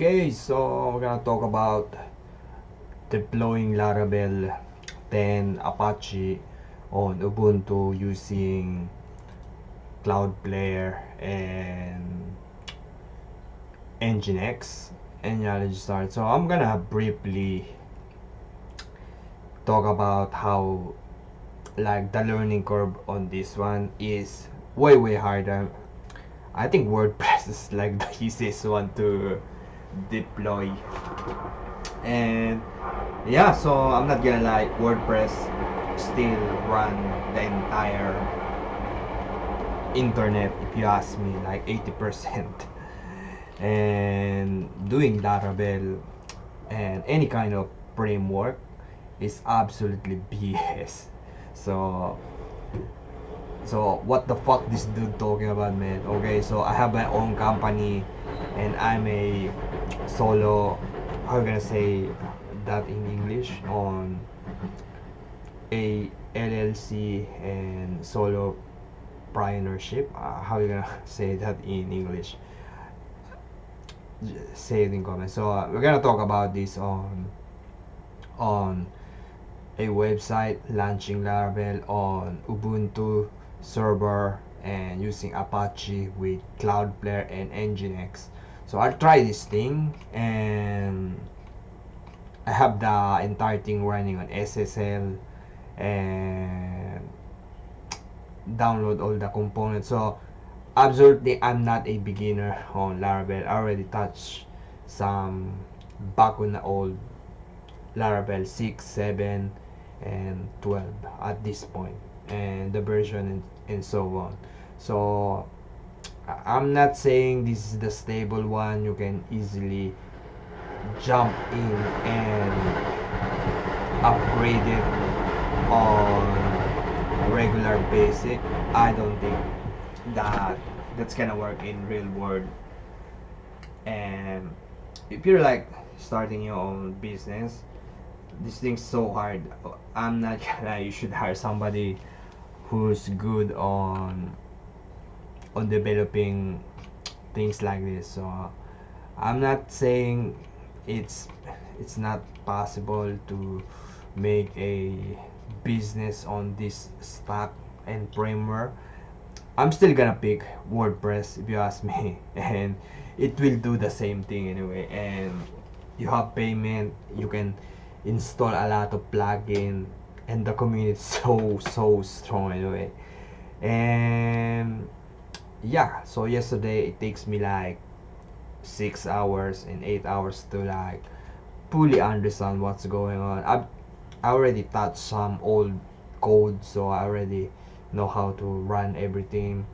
Okay, so we're gonna talk about deploying Laravel 10 Apache on Ubuntu using cloudflare and nginx. And yeah, let's start. So I'm gonna briefly talk about how like the learning curve on this one is way harder. I think WordPress is like the easiest one to deploy. And yeah, so I'm not gonna lie, WordPress still run the entire internet if you ask me, like 80%. And doing Laravel and any kind of framework is absolutely BS. So what the fuck this dude talking about, man? Okay, so I have my own company and I'm a solo, how you gonna say that in English, on a LLC and solo proprietorship. How you gonna say that in English? Say it in comments. So we're gonna talk about this on a website, launching Laravel on Ubuntu server and using Apache with Cloudflare and nginx. So I'll try this thing, and I have the entire thing running on SSL and download all the components. So absolutely I'm not a beginner on Laravel. I already touched some back on the old Laravel 6, 7 and 12 at this point, and the version and so on. So I'm not saying this is the stable one you can easily jump in and upgrade it on regular basic. I don't think that's gonna work in real world. And if you're like starting your own business, this thing's so hard. I'm not gonna, you should hire somebody who's good on developing things like this. So I'm not saying it's not possible to make a business on this stack and framework. I'm still gonna pick WordPress if you ask me, and it will do the same thing anyway. And you have payment, you can install a lot of plugin, and the community is so strong anyway. And yeah, so yesterday it takes me like 6 hours and 8 hours to like fully understand what's going on. I already touched some old code, so I already know how to run everything,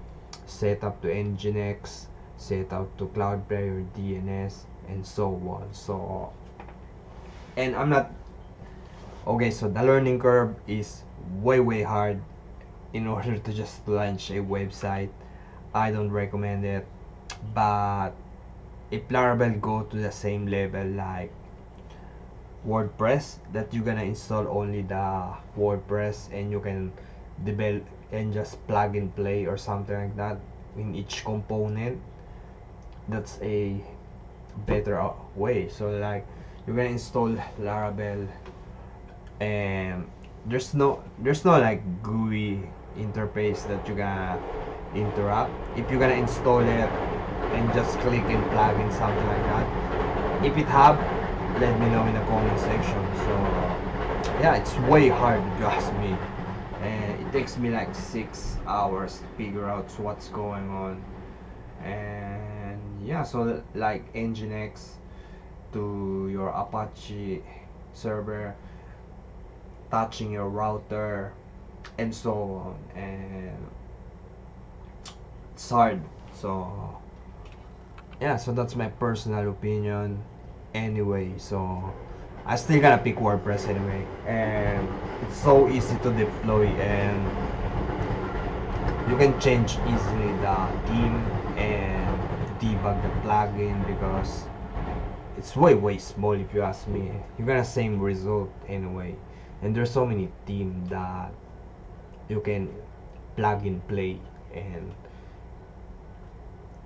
set up to nginx, set up to cloudflare, DNS and so on. So, and I'm not okay, so the learning curve is way hard in order to just launch a website. I don't recommend it. But if Laravel go to the same level like WordPress, that you're gonna install only the WordPress and you can develop and just plug and play or something like that in each component, that's a better way. So like you're gonna install Laravel and there's no like GUI interface that you're gonna interact. If you're gonna install it and just click and plug in something like that, if it have, let me know in the comment section. So yeah, it's way hard if you ask me, and it takes me like 6 hours to figure out what's going on. And yeah, so like nginx to your Apache server, touching your router and so on, and it's hard. So yeah, so that's my personal opinion anyway. So I still gotta pick WordPress anyway, and it's so easy to deploy, and you can change easily the theme and debug the plugin because it's way small. If you ask me, you're gonna same result anyway. And there's so many themes that you can plug and play,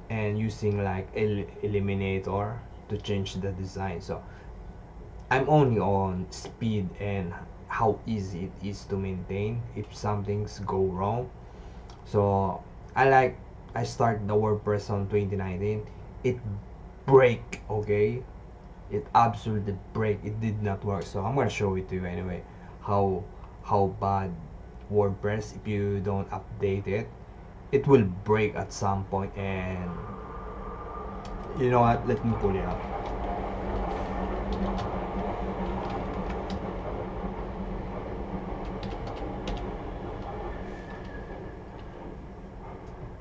and using like Eliminator to change the design. So I'm only on speed and how easy it is to maintain if something's go wrong. So I start the WordPress on 2019. It break, okay? It absolutely break. It did not work. So I'm gonna show it to you anyway. How bad WordPress, if you don't update it, it will break at some point. And you know what? Let me pull it up.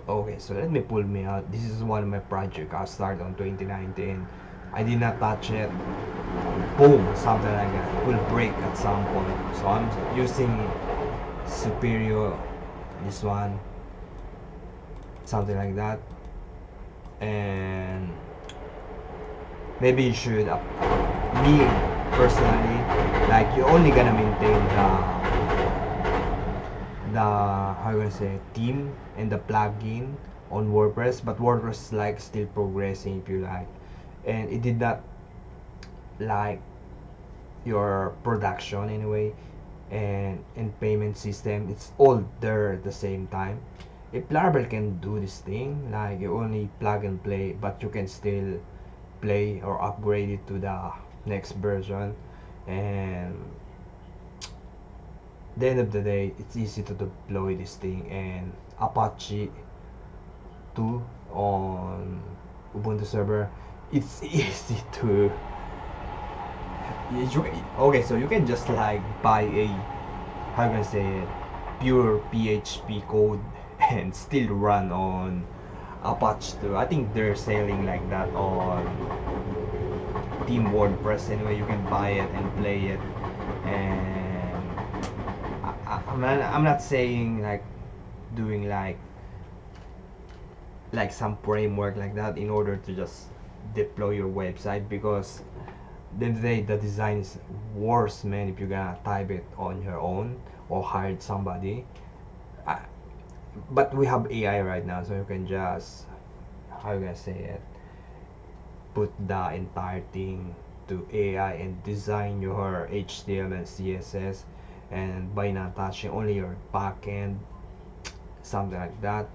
Okay, so let me pull me out. This is one of my projects I started on 2019. I did not touch it. Boom, something like that. It will break at some point. So I'm using Superior, this one, something like that. And maybe you should, me personally, like you're only gonna maintain the how you gonna say theme and the plugin on WordPress, but WordPress like still progressing if you like, and it did not like your production anyway, and payment system, it's all there at the same time. If Laravel can do this thing, like you only plug and play, but you can still play or upgrade it to the next version, and the end of the day, it's easy to deploy this thing. And Apache 2 on Ubuntu server, it's easy to okay, so you can just like buy a, how can I say it, pure PHP code and still run on Apache 2. I think they're selling like that on Team WordPress anyway. You can buy it and play it. And I'm not saying like doing like some framework like that in order to just deploy your website, because then the design is worse, man, if you're gonna type it on your own or hired somebody. uh, but we have AI right now, so you can just, how you gonna say it, put the entire thing to AI and design your HTML and CSS, and by not touching only your backend, something like that.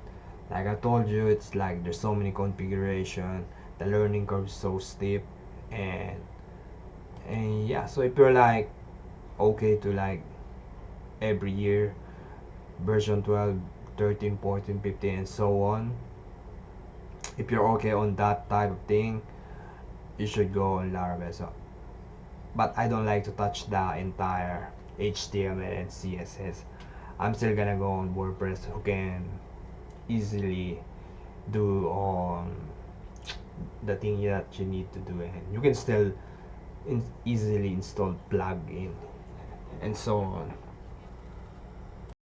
Like I told you, it's like there's so many configuration, the learning curve is so steep. And yeah, so if you're like okay to like every year version 12, 13, 14, 15, and so on, if you're okay on that type of thing, you should go on Laravel. So, but I don't like to touch the entire HTML and CSS. I'm still gonna go on WordPress, who can easily do on the thing that you need to do, and you can still easily install plugin and so on.